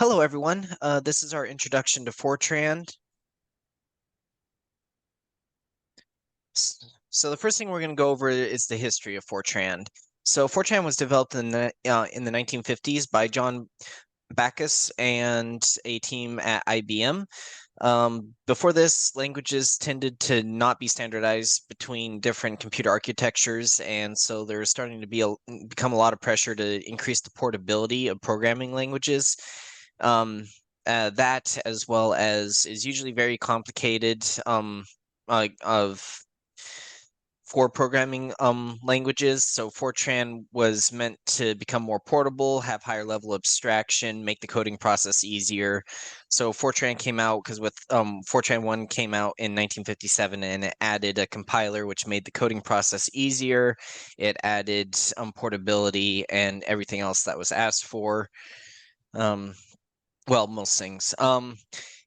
Hello, everyone. This is our introduction to Fortran. So the first thing we're going to go over is the history of Fortran. So Fortran was developed in the 1950s by John Backus and a team at IBM. Before this, languages tended to not be standardized between different computer architectures, and so there's starting to become a lot of pressure to increase the portability of programming languages. That, as well as, is usually very complicated of for programming languages. So Fortran was meant to become more portable, have higher level abstraction, make the coding process easier. So Fortran came out because with Fortran 1 came out in 1957, and it added a compiler which made the coding process easier. It added portability and everything else that was asked for. Well, most things.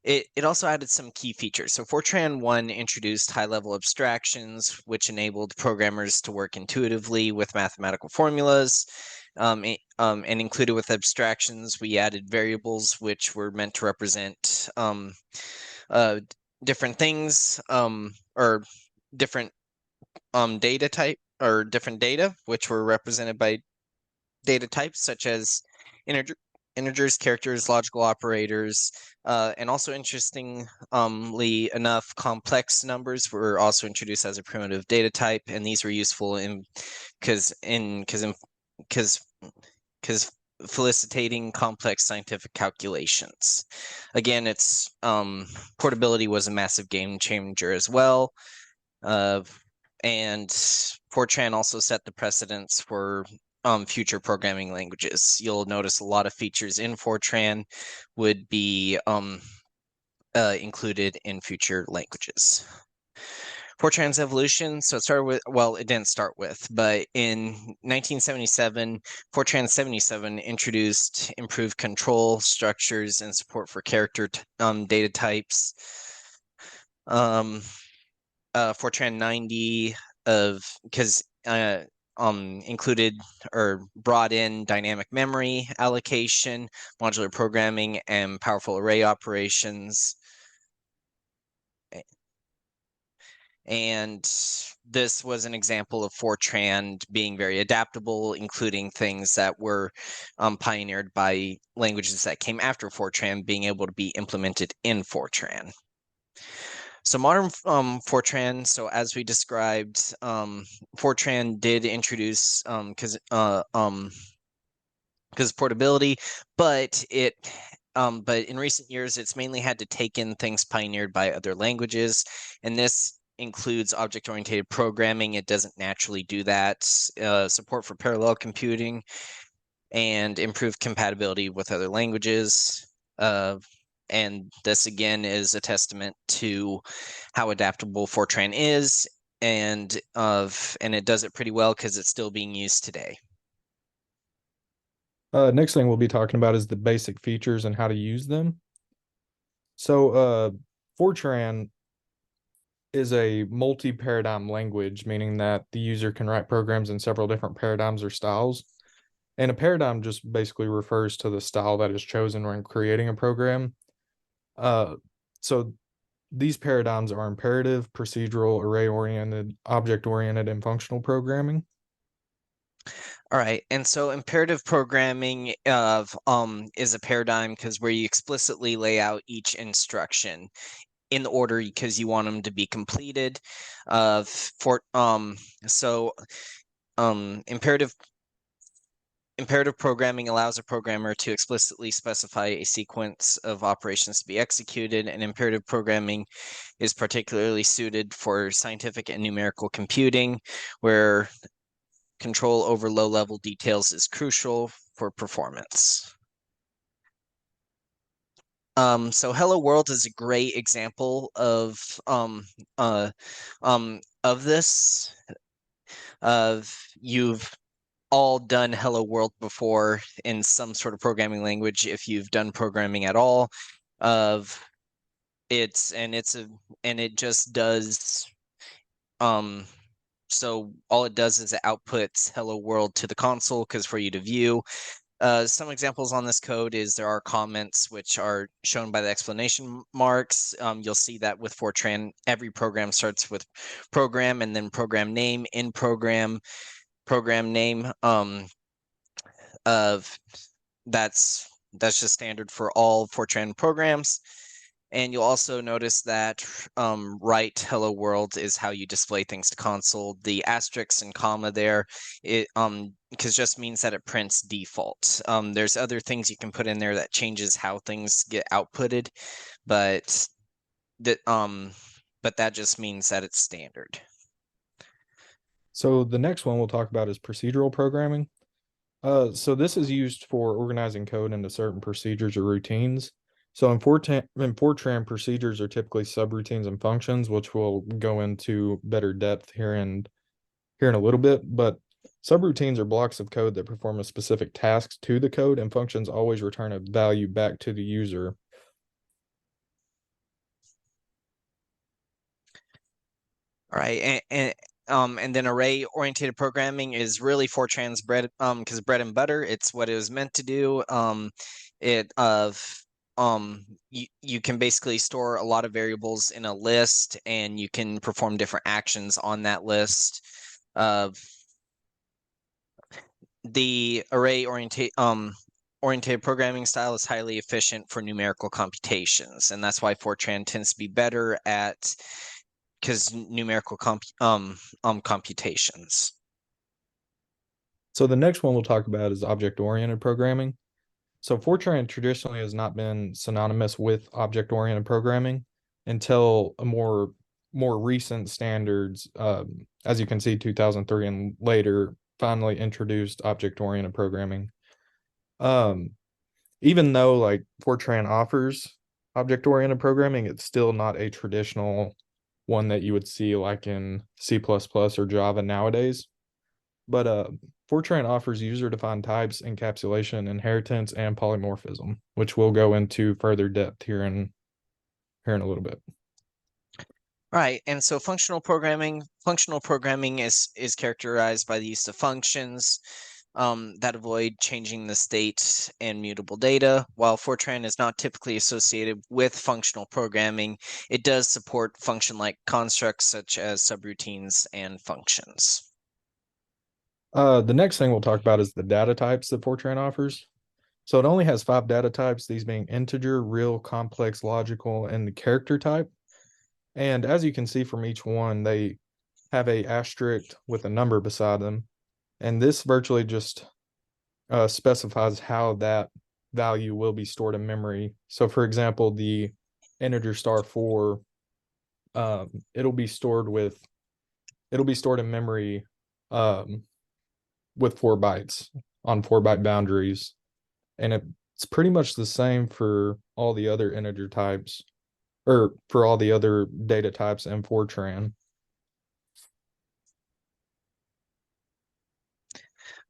It also added some key features. So Fortran 1 introduced high-level abstractions, which enabled programmers to work intuitively with mathematical formulas. And included with abstractions, we added variables, which were meant to represent different things or different data type or different data, which were represented by data types such as integers, characters, logical operators, and also interestingly enough, complex numbers were also introduced as a primitive data type, and these were useful because facilitating complex scientific calculations. Again, its portability was a massive game changer as well. And Fortran also set the precedence for future programming languages. You'll notice a lot of features in Fortran would be included in future languages. Fortran's evolution, so it started with, well, it didn't start with, but in 1977, Fortran 77 introduced improved control structures and support for character data types. Fortran 90 included or brought in dynamic memory allocation, modular programming, and powerful array operations. And this was an example of Fortran being very adaptable, including things that were pioneered by languages that came after Fortran being able to be implemented in Fortran. So modern Fortran, so as we described, Fortran did introduce because portability, but in recent years it's mainly had to take in things pioneered by other languages, and this includes object-oriented programming. It doesn't naturally do that. Support for parallel computing and improved compatibility with other languages. And this again is a testament to how adaptable Fortran is, and it does it pretty well because it's still being used today. Next thing we'll be talking about is the basic features and how to use them. So, Fortran is a multi-paradigm language, meaning that the user can write programs in several different paradigms or styles. And a paradigm just basically refers to the style that is chosen when creating a program. So these paradigms are imperative, procedural, array-oriented, object-oriented, and functional programming. All right, and so imperative programming is a paradigm because where you explicitly lay out each instruction in the order because you want them to be completed. Imperative programming allows a programmer to explicitly specify a sequence of operations to be executed, and imperative programming is particularly suited for scientific and numerical computing, where control over low-level details is crucial for performance. So Hello World is a great example of this. You've all done Hello World before in some sort of programming language, if you've done programming at all. It just does so all it does is it outputs Hello World to the console because for you to view. Some examples on this code is there are comments which are shown by the explanation marks. You'll see that with Fortran, every program starts with program and then program name, in program, program name. Of that's just standard for all Fortran programs. And you'll also notice that write hello world is how you display things to console. The asterisk and comma there, it because just means that it prints default. There's other things you can put in there that changes how things get outputted, but that that just means that it's standard. So the next one we'll talk about is procedural programming. So this is used for organizing code into certain procedures or routines. So in Fortran, procedures are typically subroutines and functions, which we'll go into better depth here in a little bit. But subroutines are blocks of code that perform a specific task to the code, and functions always return a value back to the user. All right, and then array-oriented programming is really Fortran's bread, because bread and butter. It's what it was meant to do. You can basically store a lot of variables in a list, and you can perform different actions on that list. The oriented programming style is highly efficient for numerical computations, and that's why Fortran tends to be better at because numerical computations. So the next one we'll talk about is object-oriented programming. So Fortran traditionally has not been synonymous with object-oriented programming until a more recent standards, as you can see, 2003 and later, finally introduced object-oriented programming. Even though like Fortran offers object-oriented programming, it's still not a traditional one that you would see like in C++ or Java nowadays. But Fortran offers user-defined types, encapsulation, inheritance, and polymorphism, which we'll go into further depth here in a little bit. All right, and so functional programming is characterized by the use of functions that avoid changing the state and mutable data. While Fortran is not typically associated with functional programming, it does support function-like constructs such as subroutines and functions. The next thing we'll talk about is the data types that Fortran offers. So it only has 5 data types, these being integer, real, complex, logical, and the character type. And as you can see from each one, they have a asterisk with a number beside them. And this virtually just specifies how that value will be stored in memory. So for example, the integer *4, it'll be stored in memory with 4 bytes on 4-byte boundaries. And it's pretty much the same for all the other integer types, or for all the other data types in Fortran.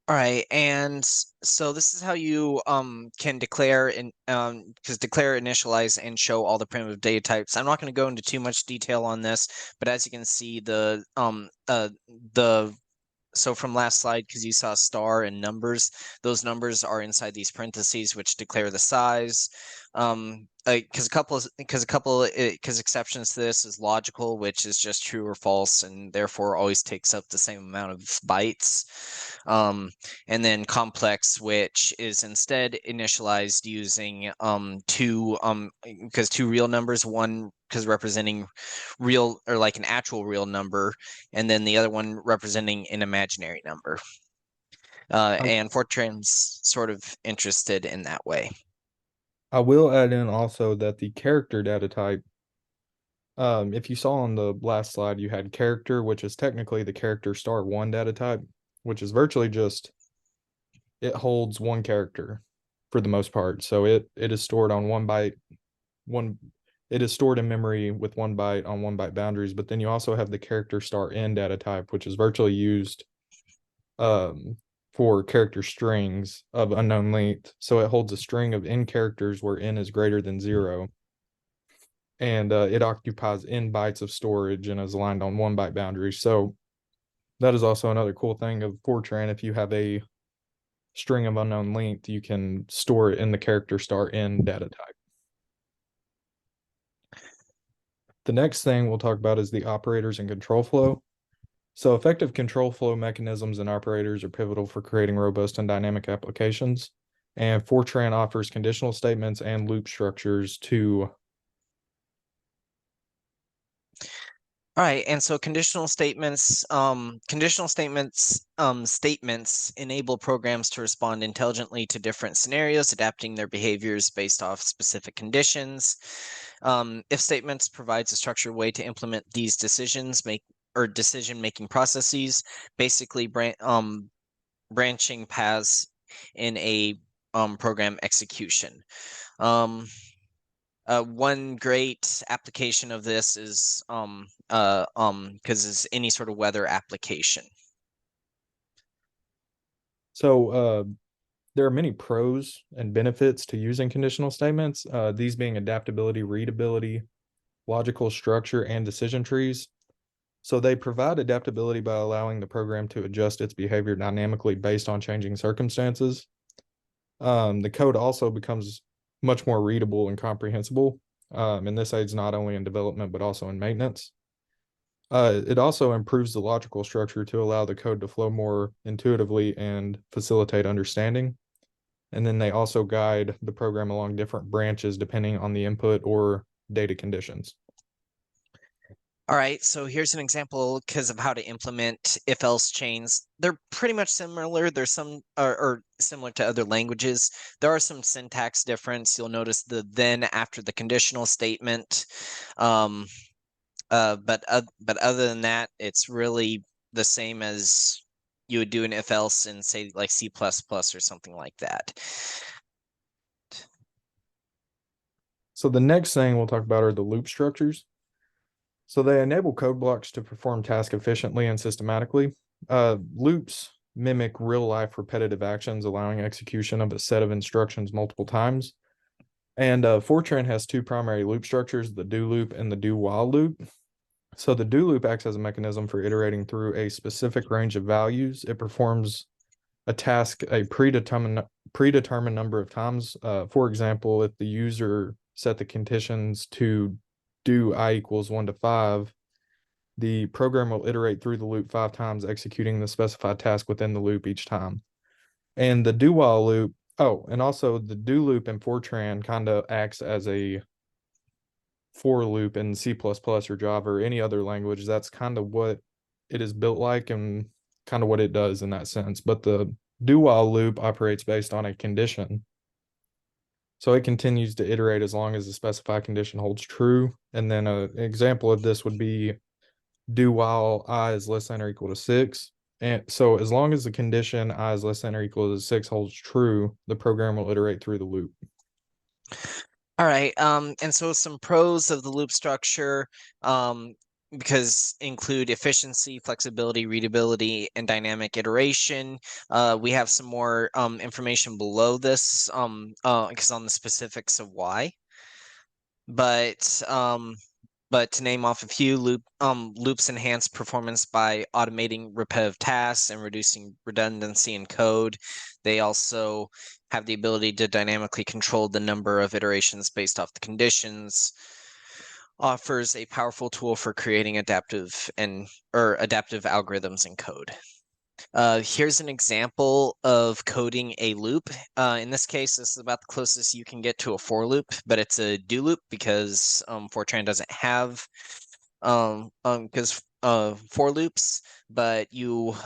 All right, and so this is how you can declare and because declare, initialize, and show all the primitive data types. I'm not going to go into too much detail on this, but as you can see, the so from last slide, because you saw star and numbers, those numbers are inside these parentheses, which declare the size. Because exceptions to this is logical, which is just true or false, and therefore always takes up the same amount of bytes. And then complex, which is instead initialized using two real numbers, one because representing real or like an actual real number, and then the other one representing an imaginary number. And Fortran's sort of interested in that way. I will add in also that the character data type, if you saw on the last slide, you had character, which is technically the character *1 data type, which is virtually just, it holds one character for the most part. So it is stored on 1 byte, it is stored in memory with 1 byte on 1 byte boundaries. But then you also have the character *n data type, which is virtually used for character strings of unknown length. So it holds a string of n characters where n is greater than 0. And it occupies n bytes of storage and is aligned on 1 byte boundaries. So that is also another cool thing of Fortran. If you have a string of unknown length, you can store it in the character star in data type. The next thing we'll talk about is the operators and control flow. So effective control flow mechanisms and operators are pivotal for creating robust and dynamic applications. And Fortran offers conditional statements and loop structures to. All right, and so statements enable programs to respond intelligently to different scenarios, adapting their behaviors based off specific conditions. If statements provides a structured way to implement these decision-making processes, basically branching paths in a program execution. One great application of this is because it's any sort of weather application. So there are many pros and benefits to using conditional statements, these being adaptability, readability, logical structure, and decision trees. So they provide adaptability by allowing the program to adjust its behavior dynamically based on changing circumstances. The code also becomes much more readable and comprehensible. And this aids not only in development, but also in maintenance. It also improves the logical structure to allow the code to flow more intuitively and facilitate understanding. And then they also guide the program along different branches depending on the input or data conditions. All right, so here's an example because of how to implement if-else chains. They're pretty much similar. There's some or similar to other languages. There are some syntax difference. You'll notice the then after the conditional statement. But other than that, it's really the same as you would do an if-else in say like C++ or something like that. So the next thing we'll talk about are the loop structures. So they enable code blocks to perform tasks efficiently and systematically. Loops mimic real life repetitive actions, allowing execution of a set of instructions multiple times. And Fortran has two primary loop structures, the do loop and the do while loop. So the do loop acts as a mechanism for iterating through a specific range of values. It performs a task a predetermined number of times. For example, if the user set the conditions to do I equals 1 to 5, the program will iterate through the loop 5 times, executing the specified task within the loop each time. And the do while loop, and also the do loop in Fortran kind of acts as a for loop in C++ or Java or any other language. That's kind of what it is built like and kind of what it does in that sense. But the do while loop operates based on a condition. So it continues to iterate as long as the specified condition holds true. And then an example of this would be do while I is less than or equal to 6. And so as long as the condition I is less than or equal to 6 holds true, the program will iterate through the loop. All right, and so some pros of the loop structure, because include efficiency, flexibility, readability, and dynamic iteration. We have some more information below this, because on the specifics of why. But to name off a few, loops enhance performance by automating repetitive tasks and reducing redundancy in code. They also have the ability to dynamically control the number of iterations based off the conditions. Offers a powerful tool for creating adaptive algorithms in code. Here's an example of coding a loop. In this case, this is about the closest you can get to a for loop, but it's a do loop because Fortran doesn't have because for loops, but you'll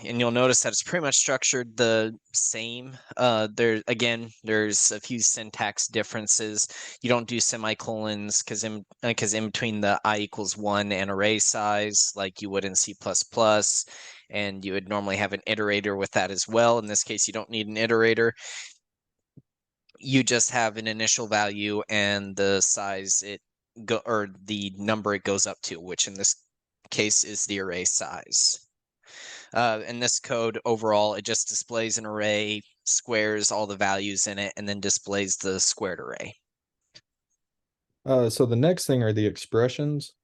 notice that it's pretty much structured the same. There's a few syntax differences. You don't do semicolons because in between the I equals 1 and array size like you would in C++, and you would normally have an iterator with that as well. In this case, you don't need an iterator. You just have an initial value and the size or the number it goes up to, which in this case is the array size. In this code overall, it just displays an array, squares all the values in it, and then displays the squared array. So the next thing are the expressions.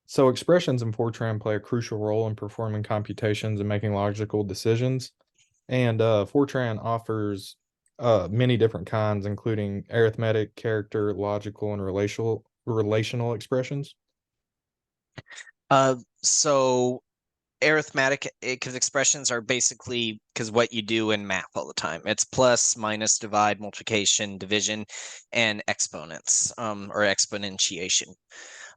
So expressions in Fortran play a crucial role in performing computations and making logical decisions. And Fortran offers many different kinds, including arithmetic, character, logical, and relational expressions. So arithmetic because expressions are basically because what you do in math all the time. It's plus, minus, divide, multiplication, division, and exponents or exponentiation.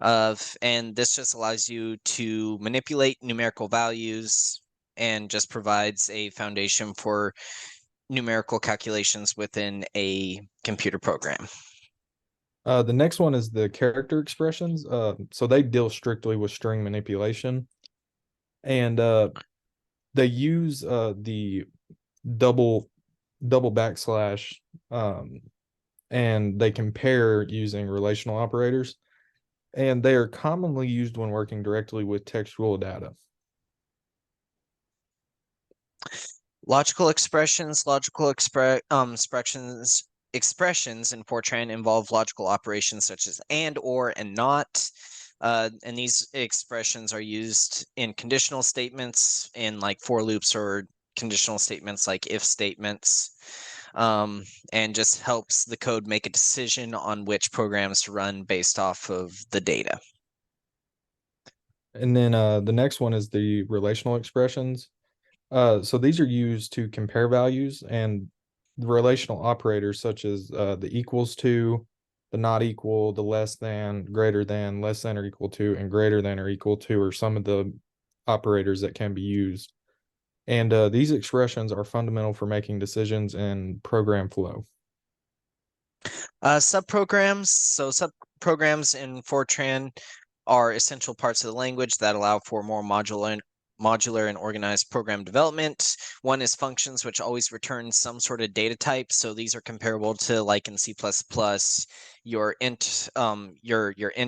And this just allows you to manipulate numerical values and just provides a foundation for numerical calculations within a computer program. The next one is the character expressions. So they deal strictly with string manipulation, and they use the double double backslash, um, and they compare using relational operators, and they are commonly used when working directly with textual data. Expressions in Fortran involve logical operations such as and, or, and not. And these expressions are used in conditional statements in like for loops or conditional statements like if statements, and just helps the code make a decision on which programs to run based off of the data. And then the next one is the relational expressions. So these are used to compare values, and the relational operators such as the equals to, the not equal, the less than, greater than, less than or equal to, and greater than or equal to are some of the operators that can be used. And these expressions are fundamental for making decisions in program flow. Subprograms. So subprograms in Fortran are essential parts of the language that allow for more modular and organized program development. One is functions, which always return some sort of data type. So these are comparable to like in C++, your int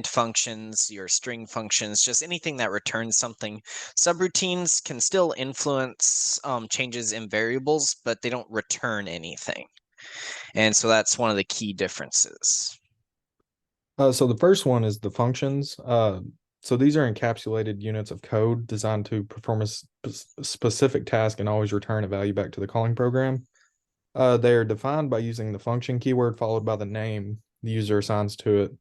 functions, your string functions, just anything that returns something. Subroutines can still influence changes in variables, but they don't return anything. And so that's one of the key differences. So the first one is the functions. So these are encapsulated units of code designed to perform a specific task and always return a value back to the calling program. They are defined by using the function keyword followed by the name the user assigns to it.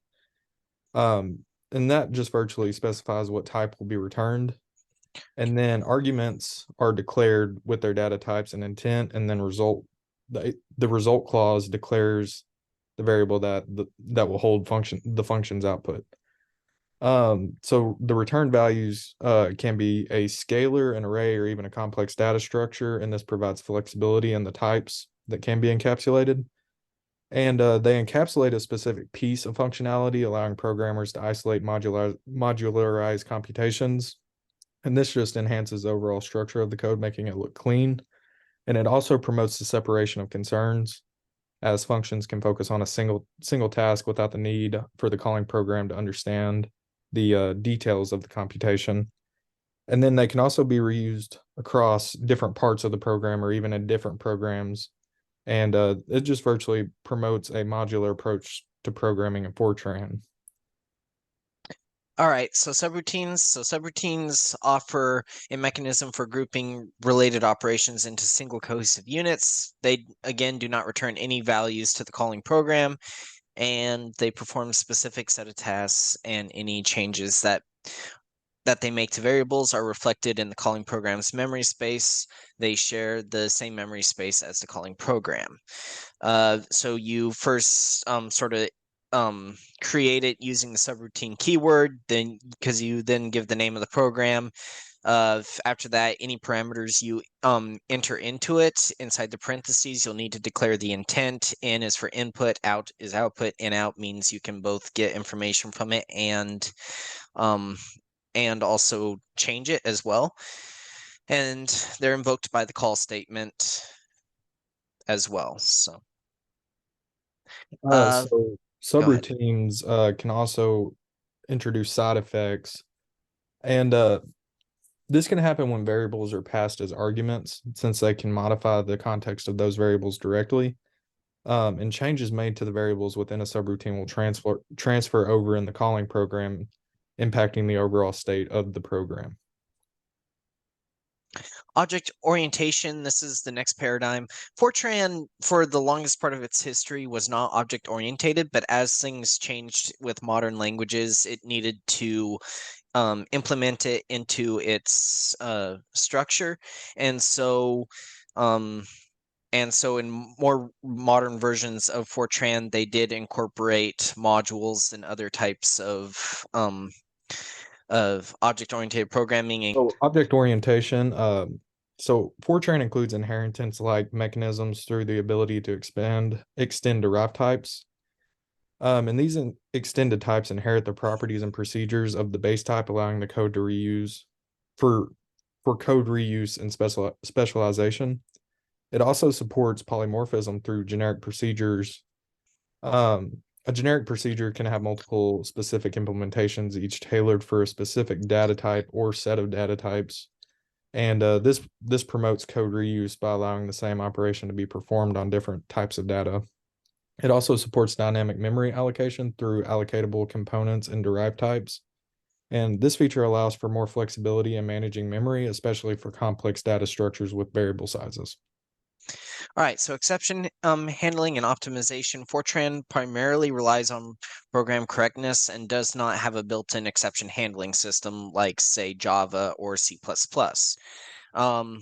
And that just virtually specifies what type will be returned. And then arguments are declared with their data types and intent, and then the result clause declares the variable that will hold the function's output. So the return values can be a scalar, an array, or even a complex data structure, and this provides flexibility in the types that can be encapsulated. And they encapsulate a specific piece of functionality, allowing programmers to isolate modularize computations. And this just enhances the overall structure of the code, making it look clean. And it also promotes the separation of concerns, as functions can focus on a single task without the need for the calling program to understand the details of the computation. And then they can also be reused across different parts of the program or even in different programs. And it just virtually promotes a modular approach to programming in Fortran. All right, so subroutines. So subroutines offer a mechanism for grouping related operations into single cohesive units. They, again, do not return any values to the calling program, and they perform a specific set of tasks, and any changes that they make to variables are reflected in the calling program's memory space. They share the same memory space as the calling program. So you first sort of create it using the subroutine keyword, then because you then give the name of the program. After that, any parameters you enter into it inside the parentheses, you'll need to declare the intent. In is for input, out is output. In out means you can both get information from it and also change it as well. And they're invoked by the call statement as well. So So go ahead. subroutines can also introduce side effects, and this can happen when variables are passed as arguments, since they can modify the context of those variables directly. And changes made to the variables within a subroutine will transfer over in the calling program, impacting the overall state of the program. Object orientation, this is the next paradigm. Fortran, for the longest part of its history, was not object orientated, but as things changed with modern languages, it needed to implement it into its structure. And so, um, in more modern versions of Fortran, they did incorporate modules and other types of object-oriented programming. So object orientation, so Fortran includes inheritance-like mechanisms through the ability to extend derived types. And these extended types inherit the properties and procedures of the base type, allowing the code to reuse for code reuse and specialization. It also supports polymorphism through generic procedures. A generic procedure can have multiple specific implementations, each tailored for a specific data type or set of data types. And this promotes code reuse by allowing the same operation to be performed on different types of data. It also supports dynamic memory allocation through allocatable components and derived types. And this feature allows for more flexibility in managing memory, especially for complex data structures with variable sizes. All right, so exception handling and optimization. Fortran primarily relies on program correctness and does not have a built-in exception handling system like, say, Java or C++. Um,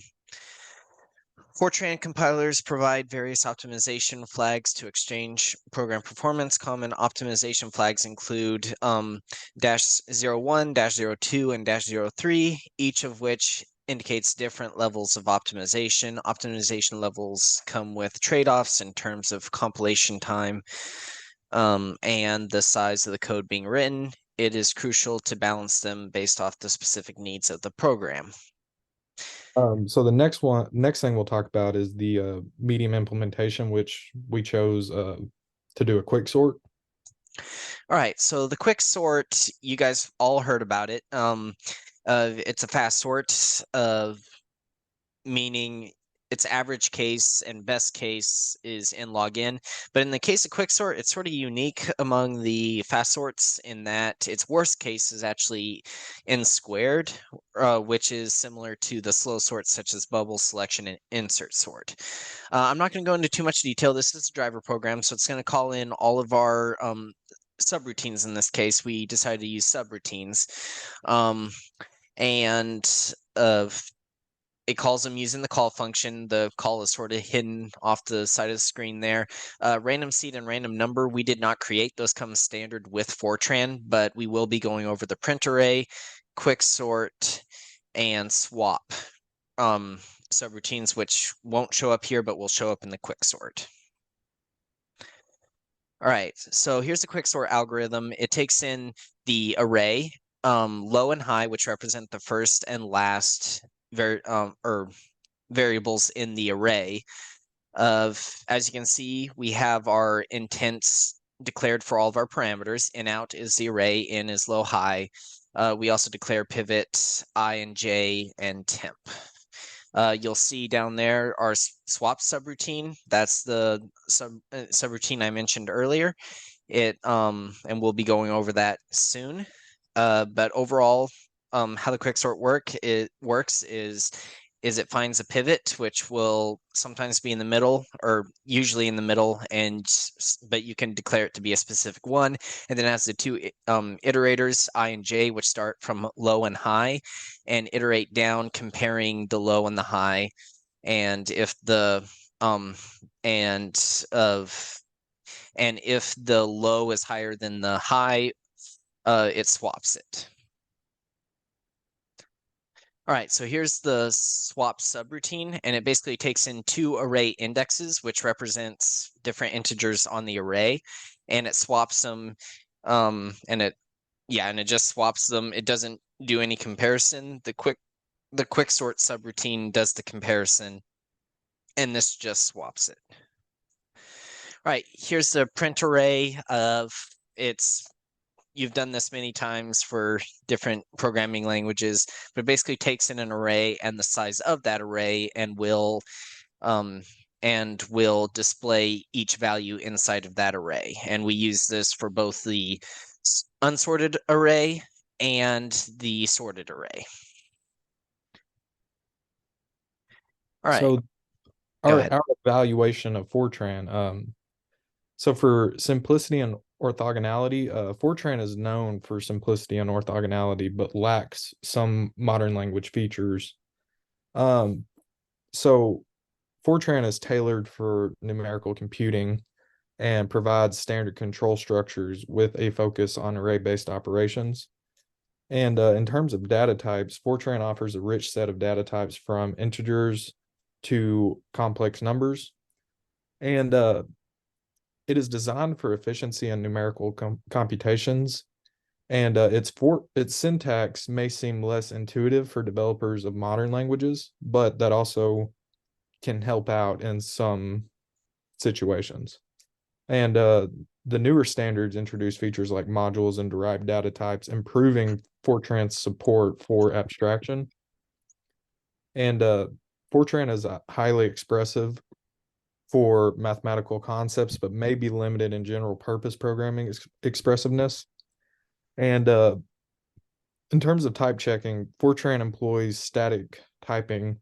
Fortran compilers provide various optimization flags to exchange program performance. Common optimization flags include -01, -02, and -03, each of which indicates different levels of optimization. Optimization levels come with trade-offs in terms of compilation time and the size of the code being written. It is crucial to balance them based off the specific needs of the program. So the next thing we'll talk about is the medium implementation, which we chose to do a quick sort. All right, so the quick sort, you guys all heard about it. It's a fast sort of meaning its average case and best case is in login. But in the case of quicksort, it's sort of unique among the fast sorts in that its worst case is actually n squared, which is similar to the slow sorts such as bubble selection and insert sort. I'm not going to go into too much detail. This is a driver program, so it's going to call in all of our subroutines. In this case, we decided to use subroutines. And it calls them using the call function. The call is sort of hidden off the side of the screen there. Random seed and random number, we did not create. Those come standard with Fortran, but we will be going over the print array, quick sort, and swap subroutines, which won't show up here, but will show up in the quick sort. All right, so here's the quick sort algorithm. It takes in the array, low and high, which represent the first and last variables in the array. As you can see, we have our intents declared for all of our parameters. In out is the array, in is low high. We also declare pivot, I and j, and temp. You'll see down there our swap subroutine. That's the subroutine I mentioned earlier. And we'll be going over that soon. But overall, how the quicksort works is it finds a pivot, which will sometimes be in the middle or usually in the middle, but you can declare it to be a specific one. And then it has the two iterators, I and j, which start from low and high and iterate down, comparing the low and the high. And if the and if the low is higher than the high, it swaps it. All right, so here's the swap subroutine, and it basically takes in two array indexes, which represents different integers on the array, and it swaps them, and it just swaps them. It doesn't do any comparison. The quick sort subroutine does the comparison, and this just swaps it. All right, here's the print array of you've done this many times for different programming languages, but it basically takes in an array and the size of that array and will display each value inside of that array. And we use this for both the unsorted array and the sorted array. All right, So go our ahead. our evaluation of Fortran, so for simplicity and orthogonality, Fortran is known for simplicity and orthogonality, but lacks some modern language features. Um, so Fortran is tailored for numerical computing and provides standard control structures with a focus on array-based operations. And in terms of data types, Fortran offers a rich set of data types from integers to complex numbers. And it is designed for efficiency and numerical computations. And its syntax may seem less intuitive for developers of modern languages, but that also can help out in some situations. And the newer standards introduce features like modules and derived data types, improving Fortran's support for abstraction. And Fortran is highly expressive for mathematical concepts, but may be limited in general purpose programming expressiveness. And in terms of type checking, Fortran employs static typing,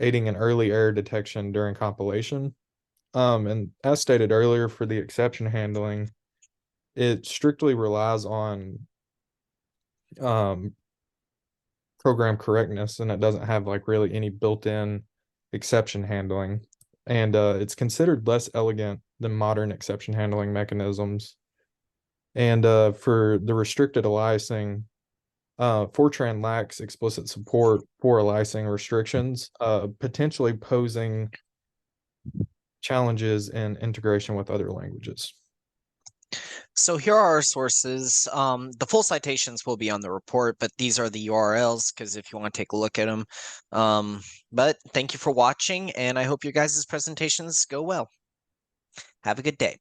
aiding in early error detection during compilation. And as stated earlier, for the exception handling, it strictly relies on um, program correctness, and it doesn't have like really any built-in exception handling. And it's considered less elegant than modern exception handling mechanisms. And for the restricted aliasing, Fortran lacks explicit support for aliasing restrictions, potentially posing challenges in integration with other languages. So here are our sources. The full citations will be on the report, but these are the URLs because if you want to take a look at them. But thank you for watching, and I hope your guys' presentations go well. Have a good day.